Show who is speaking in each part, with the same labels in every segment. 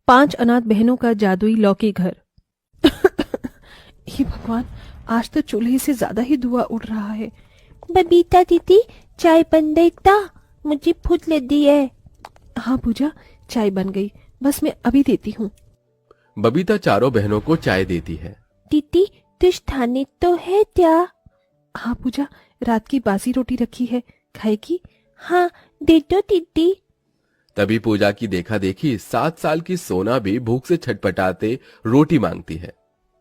Speaker 1: 5 अनाथ बहनों का जादुई लौकी घर। हे भगवान, आज तो चूल्हे से ज्यादा ही धुआं उड़ रहा है।
Speaker 2: बबीता दीदी, चाय बन गई ता? मुझे भूख लगी है।
Speaker 1: हाँ पूजा, चाय बन गई, बस मैं अभी देती हूँ।
Speaker 3: बबीता चारों बहनों को चाय देती है।
Speaker 2: दीदी, तुझ थाने तो है क्या?
Speaker 1: हाँ पूजा, रात की बासी रोटी रखी है, खाएगी?
Speaker 2: हाँ, दे दो दीदी।
Speaker 3: तभी पूजा की देखा देखी 7 साल की सोना भी भूख से छटपटाते रोटी मांगती है।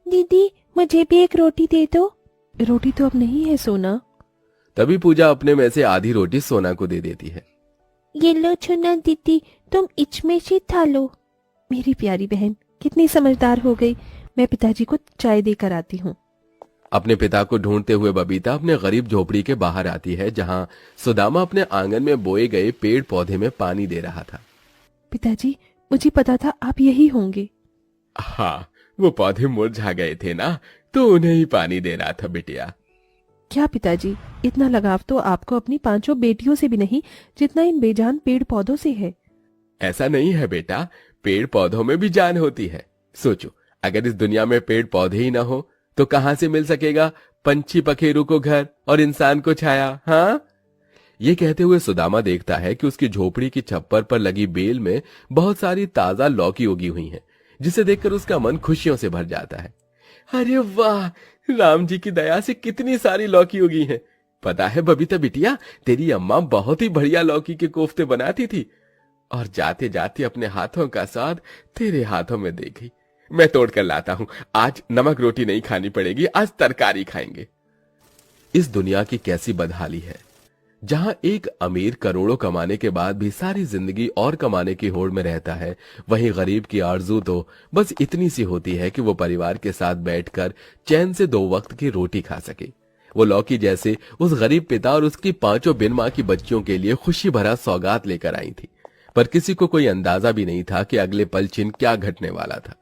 Speaker 2: दीदी, मुझे भी एक रोटी दे दो।
Speaker 1: रोटी तो अब नहीं है सोना।
Speaker 3: तभी पूजा अपने में से आधी रोटी सोना को दे देती है।
Speaker 2: ये लो छुना दीदी, तुम इसमें से खा लो।
Speaker 1: मेरी प्यारी बहन कितनी समझदार हो गई। मैं पिताजी को चाय देकर आती हूँ।
Speaker 3: अपने पिता को ढूंढते हुए बबीता अपने गरीब झोपड़ी के बाहर आती है, जहां सुदामा अपने आंगन में बोए गए पेड़ पौधे में पानी दे रहा था।
Speaker 1: पिताजी, मुझे पता था आप यही होंगे।
Speaker 3: हाँ, वो पौधे मुरझा गए थे ना, तो उन्हें ही पानी दे रहा था बिटिया।
Speaker 1: क्या पिताजी, इतना लगाव तो आपको अपनी 5 बेटियों से भी नहीं जितना इन बेजान पेड़ पौधों से है।
Speaker 3: ऐसा नहीं है बेटा, पेड़ पौधों में भी जान होती है। सोचो, अगर इस दुनिया में पेड़ पौधे ही ना हो तो कहां से मिल सकेगा पंछी पखेरू को घर और इंसान को छाया। हाँ, ये कहते हुए सुदामा देखता है कि उसकी झोपड़ी की छप्पर पर लगी बेल में बहुत सारी ताजा लौकी उगी हुई हैं, जिसे देखकर उसका मन खुशियों से भर जाता है। अरे वाह, राम जी की दया से कितनी सारी लौकी उगी हैं। पता है बबीता बिटिया, तेरी अम्मा बहुत ही बढ़िया लौकी के कोफ्ते बनाती थी, और जाते जाते अपने हाथों का स्वाद तेरे हाथों में दे गई। मैं तोड़ कर लाता हूं, आज नमक रोटी नहीं खानी पड़ेगी, आज तरकारी खाएंगे। इस दुनिया की कैसी बदहाली है, जहां एक अमीर करोड़ों कमाने के बाद भी सारी जिंदगी और कमाने की होड़ में रहता है, वहीं गरीब की आरजू तो बस इतनी सी होती है कि वो परिवार के साथ बैठकर चैन से 2 वक्त की रोटी खा सके। वो लौकी जैसे उस गरीब पिता और उसकी 5 बिन मां की बच्चियों के लिए खुशी भरा सौगात लेकर आई थी, पर किसी को कोई अंदाजा भी नहीं था कि अगले पल छिन क्या घटने वाला था।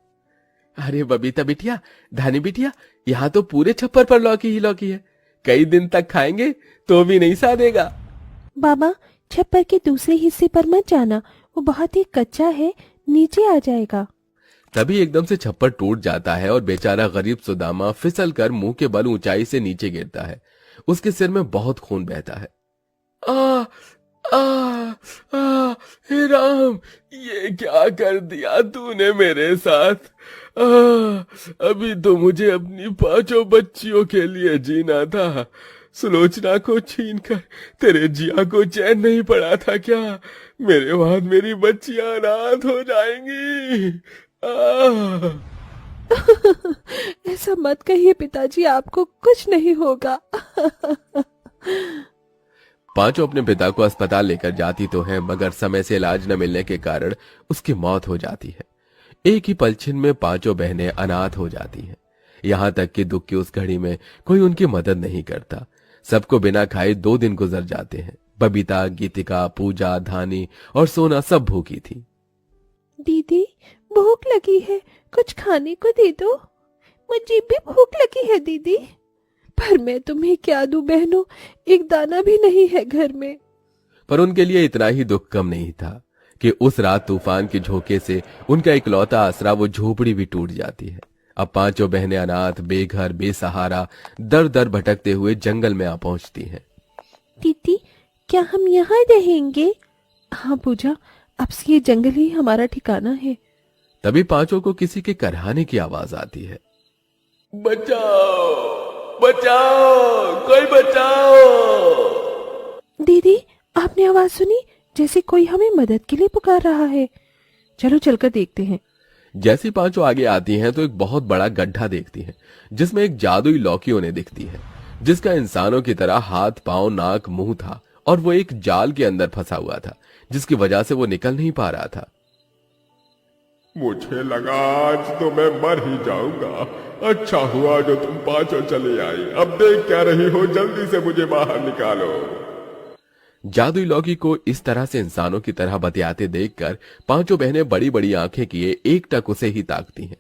Speaker 3: अरे बबीता बिटिया, धानी बिटिया, यहाँ तो पूरे छप्पर पर लौकी ही लौकी है। कई दिन तक खाएंगे तो भी नहीं सादेगा।
Speaker 2: बाबा, छप्पर के दूसरे हिस्से पर मत जाना, वो बहुत ही कच्चा है, नीचे आ जाएगा।
Speaker 3: तभी एकदम से छप्पर टूट जाता है और बेचारा गरीब सुदामा फिसल कर मुंह के बल ऊंचाई से नीचे गिरता है। उसके सिर में बहुत खून बहता है। आ आ आ हे राम, ये क्या कर दिया तूने मेरे साथ? अभी तो मुझे अपनी 5 बच्चियों के लिए जीना था। सुलोचना को छीनकर तेरे जिया को चैन नहीं पड़ा था क्या? मेरे बाद मेरी बच्चियां अनाथ हो जाएंगी।
Speaker 1: ऐसा मत कहिए पिताजी, आपको कुछ नहीं होगा।
Speaker 3: 5 अपने पिता को अस्पताल लेकर जाती तो हैं, मगर समय से इलाज न मिलने के कारण उसकी मौत हो जाती है। एक ही पलछिन में 5 बहनें अनाथ हो जाती हैं। यहां तक कि दुख की उस घड़ी में कोई उनकी मदद नहीं करता। सबको बिना खाए 2 दिन गुजर जाते हैं। बबीता, गीतिका, पूजा, धानी और सोना सब भूखी थी।
Speaker 2: दीदी, भूख लगी है, कुछ खाने को दे दो। मुझे भी भूख लगी है दीदी।
Speaker 1: पर मैं तुम्हें क्या दूं बहनों, एक दाना भी नहीं है घर में।
Speaker 3: पर उनके लिए इतना ही दुख कम नहीं था कि उस रात तूफान के झोंके से उनका इकलौता आसरा वो झोपड़ी भी टूट जाती है। अब 5 बहनें अनाथ, बेघर, बेसहारा, दर दर भटकते हुए जंगल में आ पहुंचती हैं।
Speaker 2: दीदी, क्या हम यहाँ रहेंगे?
Speaker 1: हाँ पूजा, अब से ये जंगल ही हमारा ठिकाना है।
Speaker 3: तभी 5 को किसी के करहाने की आवाज आती है। बचाओ, बचाओ, कोई बचाओ।
Speaker 1: दीदी, आपने आवाज सुनी? जैसे कोई हमें मदद के लिए पुकार रहा है। चलो चलकर देखते हैं।
Speaker 3: जैसी 5 आगे आती हैं तो एक बहुत बड़ा गड्ढा देखती हैं, जिसमें एक जादुई लौकी उन्हें दिखती है, जिसका इंसानों की तरह हाथ, पांव, नाक, मुंह था, और वो एक जाल के अंदर फंसा हुआ था, जिसकी वजह से वो निकल नहीं पा रहा था।
Speaker 4: मुझे लगा आज तो मैं मर ही जाऊंगा। अच्छा हुआ जो तुम 5 चले आई। अब देख क्या रही हो, जल्दी से मुझे बाहर निकालो।
Speaker 3: जादुई लौकी को इस तरह से इंसानों की तरह बतियाते देखकर 5 बहनें बड़ी बड़ी आंखें किए एकटक उसे ही ताकती हैं।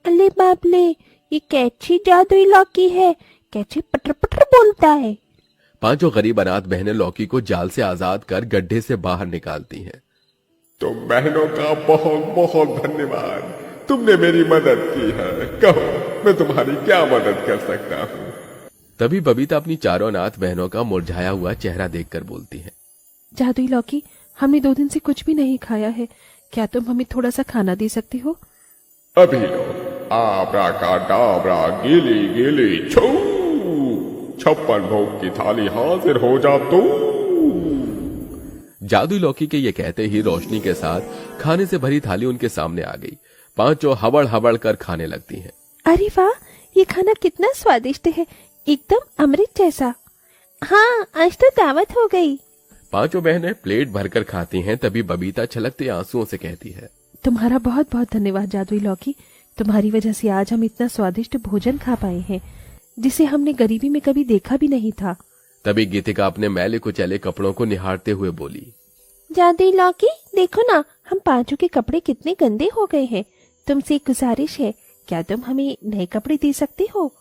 Speaker 2: अले बाप ले, ये कैची जादुई लौकी है, कैची पटर पटर बोलता है।
Speaker 3: 5 गरीब अनाथ बहनें लौकी को जाल से आजाद कर गड्ढे से बाहर निकालती हैं।
Speaker 4: तुम बहनों का बहुत बहुत धन्यवाद, तुमने मेरी मदद की है। कहो मैं तुम्हारी क्या मदद कर सकता हूँ।
Speaker 3: तभी बबीता अपनी चारों अनाथ बहनों का मुरझाया हुआ चेहरा देखकर बोलती है।
Speaker 1: जादुई लौकी, हमने 2 दिन से कुछ भी नहीं खाया है, क्या तुम हमें थोड़ा सा खाना दे सकते हो?
Speaker 4: अभी लो, आब्राकाडाब्रा, गिली गिली छू, 56 भोग की थाली हाजिर हो जा तू।
Speaker 3: जादुई लौकी के ये कहते ही रोशनी के साथ खाने से भरी थाली उनके सामने आ गई। पांचों हबड़ हबड़ कर खाने लगती हैं।
Speaker 2: अरे वाह, ये खाना कितना स्वादिष्ट है, एकदम अमृत जैसा। हाँ, आज तो दावत हो गई।
Speaker 3: पांचों बहनें प्लेट भरकर खाती हैं। तभी बबीता छलकते आंसुओं से कहती है।
Speaker 1: तुम्हारा बहुत बहुत धन्यवाद जादुई लौकी, तुम्हारी वजह से आज हम इतना स्वादिष्ट भोजन खा पाए हैं, जिसे हमने गरीबी में कभी देखा भी नहीं था।
Speaker 3: तभी गीतिका अपने मैले कुचैले कपड़ों को निहारते हुए बोली।
Speaker 2: जादुई लौकी, देखो ना, हम पांचों के कपड़े कितने गंदे हो गए हैं। तुमसे एक गुजारिश है, क्या तुम हमें नए कपड़े दे सकते हो?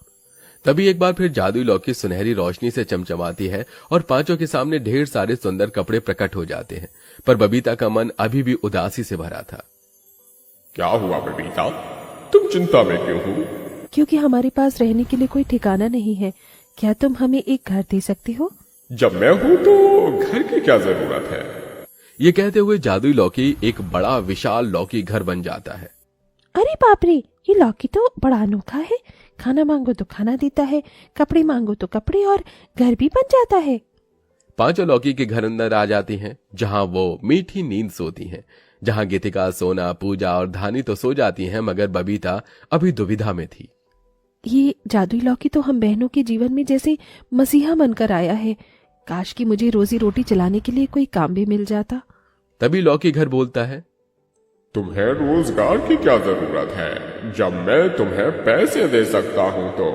Speaker 3: तभी एक बार फिर जादुई लौकी सुनहरी रोशनी से चमचमाती है और पांचों के सामने ढेर सारे सुंदर कपड़े प्रकट हो जाते हैं। पर बबीता का मन अभी भी उदासी से भरा था।
Speaker 4: क्या हुआ बबीता, तुम चिंता में क्यों हो?
Speaker 1: क्योंकि हमारे पास रहने के लिए कोई ठिकाना नहीं है, क्या तुम हमें एक घर दे सकते हो?
Speaker 4: जब मैं हूं तो घर की क्या जरूरत है?
Speaker 3: ये कहते हुए जादुई लौकी एक बड़ा विशाल लौकी घर बन जाता है।
Speaker 2: अरे बाप रे, ये लौकी तो बड़ा अनोखा है। खाना मांगो तो खाना देता है, कपड़े मांगो तो कपड़े, और घर भी बन जाता है।
Speaker 3: पांचों लौकी के घर अंदर आ जाती हैं, जहां वो मीठी नींद सोती हैं। जहां गीतिका, सोना, पूजा और धानी तो सो जाती हैं, मगर बबीता अभी दुविधा में थी।
Speaker 1: ये जादुई लौकी तो हम बहनों के जीवन में जैसे मसीहा बनकर आया है। काश कि मुझे रोजी रोटी चलाने के लिए कोई काम भी मिल जाता।
Speaker 3: तभी लौकी घर बोलता है।
Speaker 4: तुम्हें रोजगार की क्या जरूरत है, जब मैं तुम्हें पैसे दे सकता हूं तो?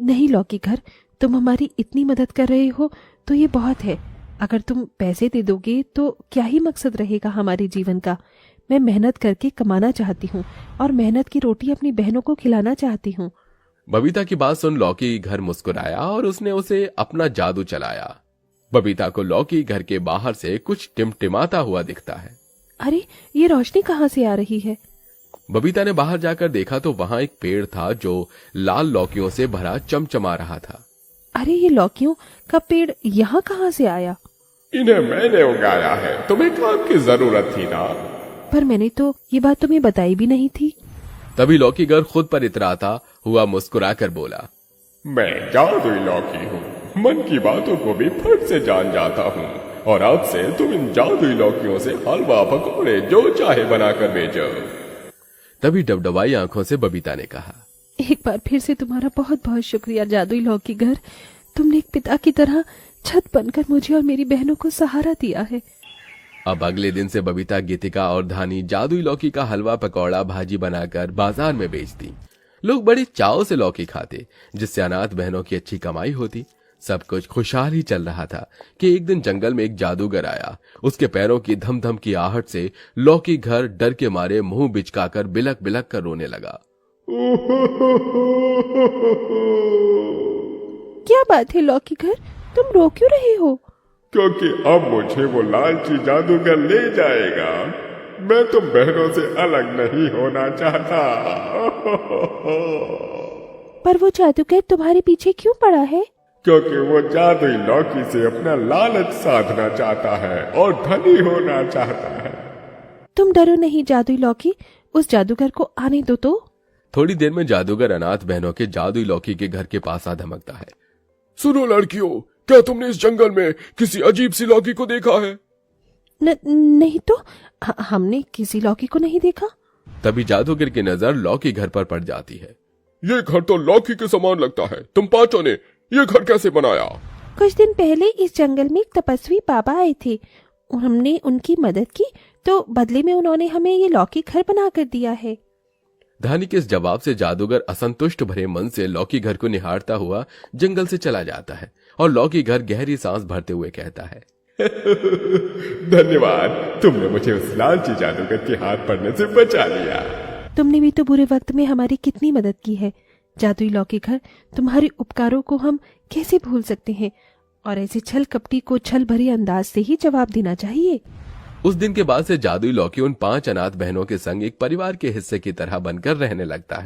Speaker 1: नहीं लौकी घर, तुम हमारी इतनी मदद कर रहे हो तो ये बहुत है। अगर तुम पैसे दे दोगे तो क्या ही मकसद रहेगा हमारे जीवन का। मैं मेहनत करके कमाना चाहती हूँ और मेहनत की रोटी अपनी बहनों को खिलाना चाहती हूँ।
Speaker 3: बबीता की बात सुन लौकी घर मुस्कुराया और उसने उसे अपना जादू चलाया। बबीता को लौकी घर के बाहर से कुछ टिमटिमाता हुआ दिखता है।
Speaker 1: अरे, ये रोशनी कहाँ से आ रही है?
Speaker 3: बबीता ने बाहर जाकर देखा तो वहां एक पेड़ था जो लाल लौकियों से भरा चमचमा रहा था।
Speaker 1: अरे, ये लौकियों का पेड़ यहाँ कहाँ से आया?
Speaker 4: इन्हें मैंने उगाया है, तुम्हें काम की जरूरत थी ना?
Speaker 1: पर मैंने तो ये बात तुम्हें बताई भी नहीं थी।
Speaker 3: तभी लौकी घर खुद पर इतराता हुआ मुस्कुराकर बोला।
Speaker 4: मैं जादुई लौकी हूँ, मन की बातों को भी फट से जान जाता हूँ, और अब से तुम इन जादुई लौकियों से हलवा पकौड़े जो चाहे बनाकर बेचो।
Speaker 3: तभी डबडबाई आंखों से बबीता ने कहा।
Speaker 1: एक बार फिर से तुम्हारा बहुत बहुत शुक्रिया जादुई लौकी घर, तुमने एक पिता की तरह छत बनकर मुझे और मेरी बहनों को सहारा दिया है।
Speaker 3: अब अगले दिन से बबीता, गीतिका और धानी जादुई लौकी का हलवा पकौड़ा भाजी बनाकर बाजार में बेचती। लोग बड़ी चाव से लौकी खाते, जिससे अनाथ बहनों की अच्छी कमाई होती। सब कुछ खुशहाल ही चल रहा था कि एक दिन जंगल में एक जादूगर आया। उसके पैरों की धम धम की आहट से लौकी घर डर के मारे मुंह बिचकाकर बिलक बिलक कर रोने लगा।
Speaker 2: क्या बात है लौकी घर, तुम रो क्यों रहे हो?
Speaker 4: क्योंकि अब मुझे वो लालची जादूगर ले जाएगा। मैं तुम बहनों से अलग नहीं होना चाहता।
Speaker 2: पर वो जादूगर तुम्हारे पीछे क्यों पड़ा है?
Speaker 4: क्योंकि वो जादुई लौकी से अपना लालच साधना चाहता है और धनी होना चाहता है।
Speaker 2: तुम डरो नहीं जादुई लौकी, उस जादूगर को आने दो तो।
Speaker 3: थोड़ी देर में जादूगर अनाथ बहनों के जादुई लौकी के घर के पास आ धमकता है।
Speaker 4: सुनो लड़कियों, क्या तुमने इस जंगल में किसी अजीब सी लौकी को देखा है?
Speaker 1: नहीं तो हमने किसी लौकी को नहीं देखा।
Speaker 3: तभी जादूगर की नजर लौकी घर पर पड़ जाती है।
Speaker 4: ये घर तो लौकी के समान लगता है, तुम पांचों ने ये घर कैसे बनाया?
Speaker 2: कुछ दिन पहले इस जंगल में एक तपस्वी बाबा आए थे, हमने उनकी मदद की तो बदले में उन्होंने हमें ये लौकी घर बना कर दिया है।
Speaker 3: धानी के इस जवाब से जादूगर असंतुष्ट भरे मन से लौकी घर को निहारता हुआ जंगल से चला जाता है और लौकी घर गहरी सांस भरते हुए कहता है।
Speaker 4: धन्यवाद, तुमने मुझे उस लालची जादूगर के हाथ पड़ने से बचा लिया।
Speaker 1: तुमने भी तो बुरे वक्त में हमारी कितनी मदद की है जादुई लौकी घर, तुम्हारे उपकारों को हम कैसे भूल सकते हैं। और ऐसे छल कपटी को छल भरे अंदाज से ही जवाब देना चाहिए।
Speaker 3: उस दिन के बाद से जादुई लौकी उन 5 अनाथ बहनों के संग एक परिवार के हिस्से की तरह बनकर रहने लगता है।